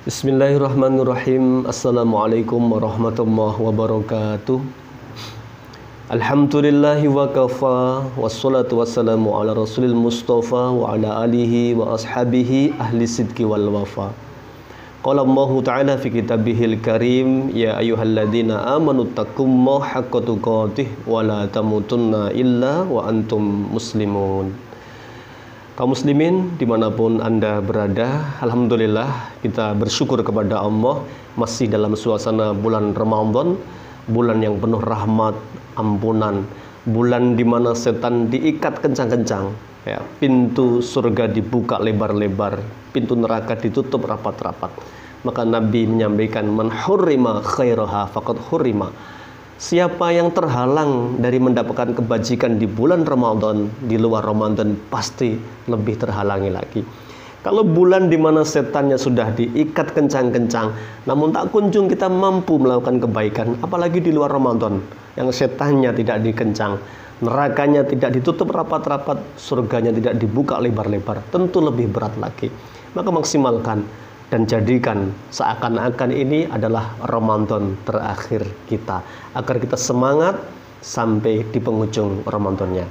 Bismillahirrahmanirrahim. Assalamualaikum warahmatullahi wabarakatuh. Alhamdulillahi wa kafa, wassalatu wassalamu ala rasulil mustafa wa ala alihi wa ashabihi ahli sidqi wal wafa. Qala Allahu ta'ala fi kitabihil karim, ya ayyuhalladzina amanu taqullaha haqqa tuqatih wa la tamutunna illa wa antum muslimun. Kaum muslimin dimanapun Anda berada, alhamdulillah kita bersyukur kepada Allah masih dalam suasana bulan Ramadan, bulan yang penuh rahmat, ampunan, bulan di mana setan diikat kencang-kencang, ya, pintu surga dibuka lebar-lebar, pintu neraka ditutup rapat-rapat. Maka Nabi menyampaikan, man hurrima khairaha faqad hurrima. Siapa yang terhalang dari mendapatkan kebajikan di bulan Ramadan, di luar Ramadan pasti lebih terhalangi lagi. Kalau bulan di mana setannya sudah diikat kencang-kencang, namun tak kunjung kita mampu melakukan kebaikan, apalagi di luar Ramadan, yang setannya tidak dikencang, nerakanya tidak ditutup rapat-rapat, surganya tidak dibuka lebar-lebar, tentu lebih berat lagi. Maka maksimalkan dan jadikan seakan-akan ini adalah Ramadan terakhir kita, agar kita semangat sampai di penghujung Ramadannya.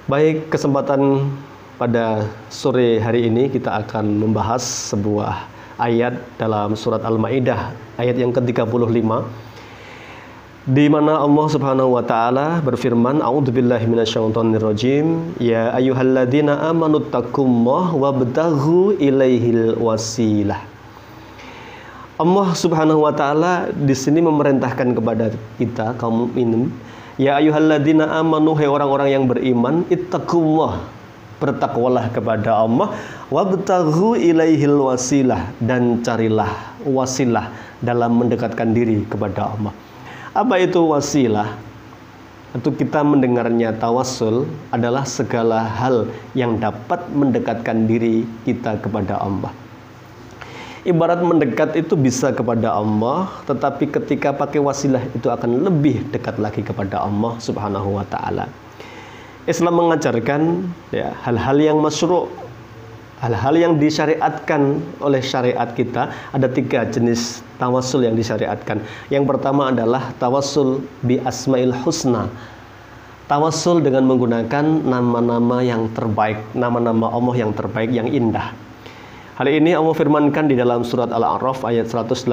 Baik, kesempatan pada sore hari ini kita akan membahas sebuah ayat dalam surat Al-Maidah, ayat yang ke-35, di mana Allah Subhanahu wa taala berfirman, a'udzubillahi minasyaitonirrajim, ya ayyuhalladzina amanu taqullaha wabtaghu ilaihil wasilah. Allah Subhanahu wa taala di sini memerintahkan kepada kita kaum mukminin, ya ayyuhalladzina amanu, hai orang-orang yang beriman, ittaqullah, bertakwalah kepada Allah, wabtaghu ilaihil wasilah, dan carilah wasilah dalam mendekatkan diri kepada Allah. Apa itu wasilah? Untuk kita mendengarnya, tawassul adalah segala hal yang dapat mendekatkan diri kita kepada Allah. Ibarat mendekat itu bisa kepada Allah, tetapi ketika pakai wasilah itu akan lebih dekat lagi kepada Allah Subhanahu wa taala. Islam mengajarkan ya, hal-hal yang masyru', hal-hal yang disyariatkan oleh syariat kita. Ada 3 jenis tawassul yang disyariatkan. Yang pertama adalah tawassul bi asmail husna, tawassul dengan menggunakan nama-nama yang terbaik, nama-nama Allah yang terbaik, yang indah. Hal ini Allah firmankan di dalam surat Al-A'raf ayat 180.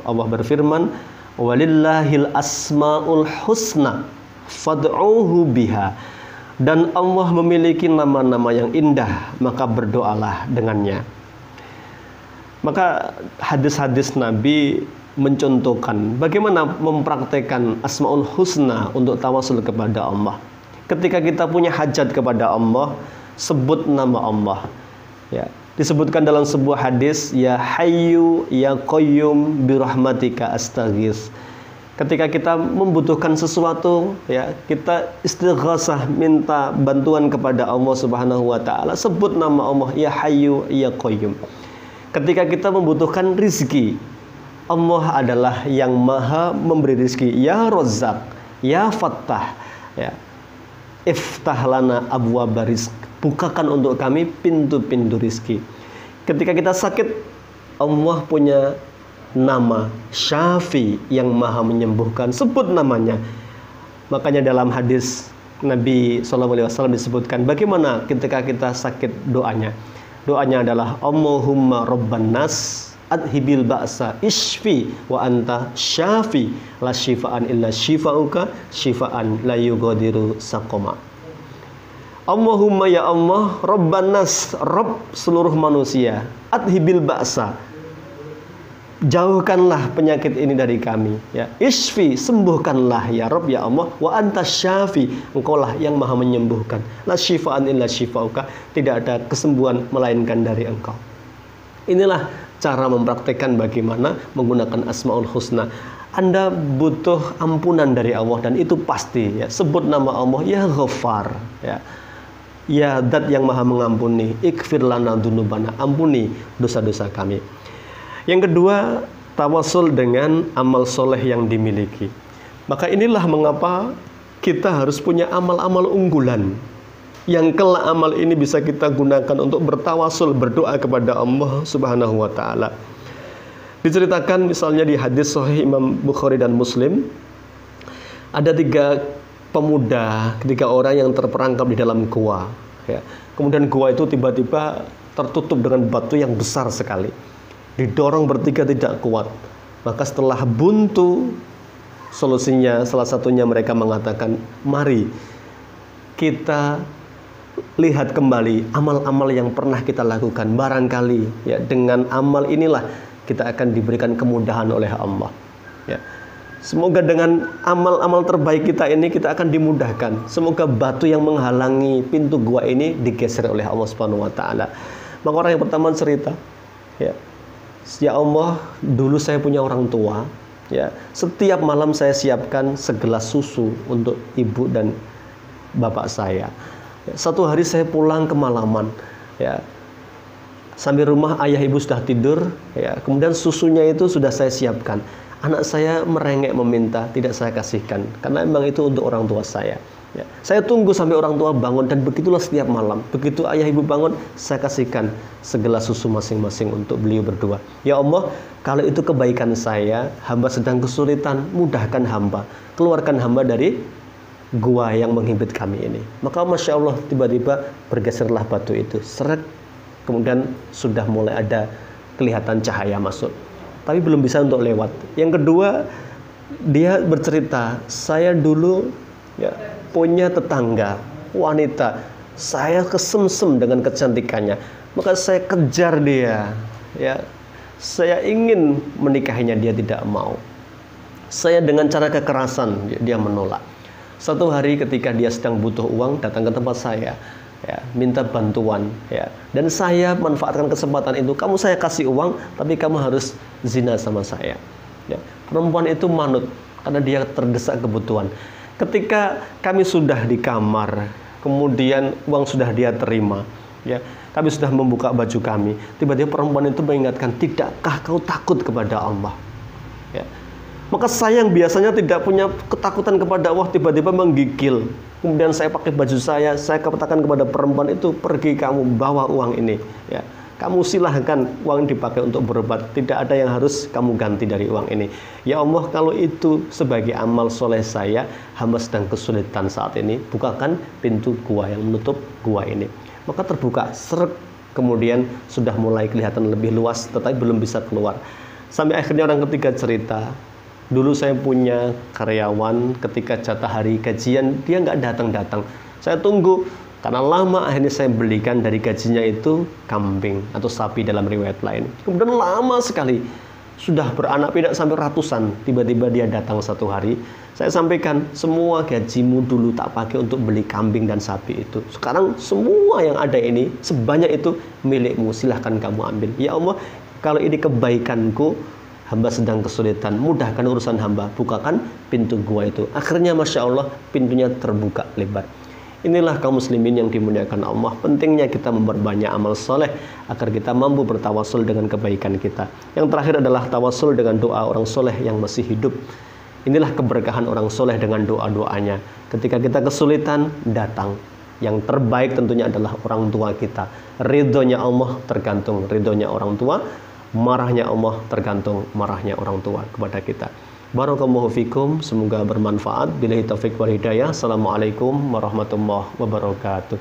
Allah berfirman, walillahil asmaul husna fad'uhu biha. Dan Allah memiliki nama-nama yang indah, maka berdoalah dengannya. Maka hadis-hadis Nabi mencontohkan bagaimana mempraktekkan Asmaul Husna untuk tawasul kepada Allah. Ketika kita punya hajat kepada Allah, sebut nama Allah. Ya, disebutkan dalam sebuah hadis, ya Hayyu ya Qayyum birahmatika astaghits. Ketika kita membutuhkan sesuatu, ya, kita istighasah, minta bantuan kepada Allah Subhanahu wa taala, sebut nama Allah, ya Hayyu ya Qayyum. Ketika kita membutuhkan rizki, Allah adalah yang maha memberi rizki, ya Razzaq, ya Fattah, ya, iftah lana abwaba rizq, bukakan untuk kami pintu-pintu rizki. Ketika kita sakit, Allah punya nama Syafi yang maha menyembuhkan, sebut namanya. Makanya dalam hadis Nabi SAW disebutkan bagaimana ketika kita sakit doanya. Doanya adalah Allahumma rabban nas adhibil ba'sa ishfi wa anta syafi la syifaan illa syifauka syifaan la yughadiru saqama. Allahumma ya Allah, rabban nas, Rabb seluruh manusia, adhibil ba'sa, jauhkanlah penyakit ini dari kami, ya. Isfi, sembuhkanlah ya Rabb ya Allah, wa anta syafi, engkaulah yang maha menyembuhkan, la syifaan illa syifauka, tidak ada kesembuhan melainkan dari engkau. Inilah cara mempraktekkan bagaimana menggunakan Asmaul Husna. Anda butuh ampunan dari Allah, dan itu pasti, ya, sebut nama Allah, ya Ghaffar, ya, ya Dat yang maha mengampuni, ikfir lana dzunubana, ampuni dosa-dosa kami. Yang kedua, tawasul dengan amal soleh yang dimiliki. Maka inilah mengapa kita harus punya amal-amal unggulan. yang kelak amal ini bisa kita gunakan untuk bertawasul, berdoa kepada Allah Subhanahu wa taala. Diceritakan misalnya di hadis sahih Imam Bukhari dan Muslim, ada 3 pemuda, 3 orang yang terperangkap di dalam gua, ya. Kemudian gua itu tiba-tiba tertutup dengan batu yang besar sekali. Didorong bertiga tidak kuat. Maka setelah buntu, solusinya salah satunya mereka mengatakan, mari kita lihat kembali amal-amal yang pernah kita lakukan. Barangkali ya dengan amal inilah kita akan diberikan kemudahan oleh Allah. Ya. Semoga dengan amal-amal terbaik kita ini kita akan dimudahkan. Semoga batu yang menghalangi pintu gua ini digeser oleh Allah Subhanahu wa taala. Maka orang yang pertama cerita, ya Allah, dulu saya punya orang tua, ya. Setiap malam saya siapkan segelas susu untuk ibu dan bapak saya. Satu hari saya pulang kemalaman, ya. Sampai rumah ayah ibu sudah tidur, ya. Kemudian susunya itu sudah saya siapkan. Anak saya merengek meminta, tidak saya kasihkan karena memang itu untuk orang tua saya. Ya. Saya tunggu sampai orang tua bangun dan begitulah setiap malam. Begitu ayah ibu bangun, saya kasihkan segelas susu masing-masing untuk beliau berdua. Ya Allah, kalau itu kebaikan saya, hamba sedang kesulitan, mudahkan hamba, keluarkan hamba dari gua yang menghimpit kami ini. Maka Masya Allah, tiba-tiba bergeserlah batu itu, seret, kemudian sudah mulai ada kelihatan cahaya masuk, tapi belum bisa untuk lewat. Yang kedua, dia bercerita, saya dulu ya punya tetangga wanita, saya kesemsem dengan kecantikannya, maka saya kejar dia, ya, saya ingin menikahinya, dia tidak mau. Saya dengan cara kekerasan, dia menolak. Satu hari ketika dia sedang butuh uang, datang ke tempat saya, ya, minta bantuan, ya, dan saya manfaatkan kesempatan itu. Kamu saya kasih uang, tapi kamu harus zina sama saya. Ya. Perempuan itu manut karena dia terdesak kebutuhan. Ketika kami sudah di kamar, kemudian uang sudah dia terima, ya, kami sudah membuka baju kami. Tiba-tiba perempuan itu mengingatkan, tidakkah kau takut kepada Allah? Ya. Maka saya yang biasanya tidak punya ketakutan kepada Allah tiba-tiba menggigil. Kemudian saya pakai baju saya katakan kepada perempuan itu, pergi kamu bawa uang ini. Ya, kamu silahkan uang dipakai untuk berobat. Tidak ada yang harus kamu ganti dari uang ini. Ya Allah, kalau itu sebagai amal soleh saya, hamba sedang kesulitan saat ini. Bukakan pintu gua yang menutup gua ini. Maka terbuka, seret. Kemudian sudah mulai kelihatan lebih luas, tetapi belum bisa keluar. Sampai akhirnya orang ketiga cerita, dulu saya punya karyawan, ketika jatah hari gajian dia nggak datang-datang. Saya tunggu, karena lama akhirnya saya belikan dari gajinya itu kambing atau sapi dalam riwayat lain. Kemudian lama sekali, sudah beranak pinak sampai ratusan, tiba-tiba dia datang satu hari. Saya sampaikan, semua gajimu dulu tak pakai untuk beli kambing dan sapi itu. Sekarang semua yang ada ini, sebanyak itu milikmu, silahkan kamu ambil. Ya Allah, kalau ini kebaikanku, hamba sedang kesulitan, mudahkan urusan hamba, bukakan pintu gua itu. Akhirnya Masya Allah, pintunya terbuka lebar. Inilah kaum muslimin yang dimuliakan Allah. Pentingnya kita memperbanyak amal soleh agar kita mampu bertawasul dengan kebaikan kita. Yang terakhir adalah tawasul dengan doa orang soleh yang masih hidup. Inilah keberkahan orang soleh dengan doa-doanya. Ketika kita kesulitan, datang. Yang terbaik tentunya adalah orang tua kita. Ridhonya Allah tergantung ridhonya orang tua. Marahnya Allah tergantung marahnya orang tua kepada kita. Barakallahu fikum, semoga bermanfaat. Billahi taufiq wal hidayah. Assalamualaikum warahmatullahi wabarakatuh.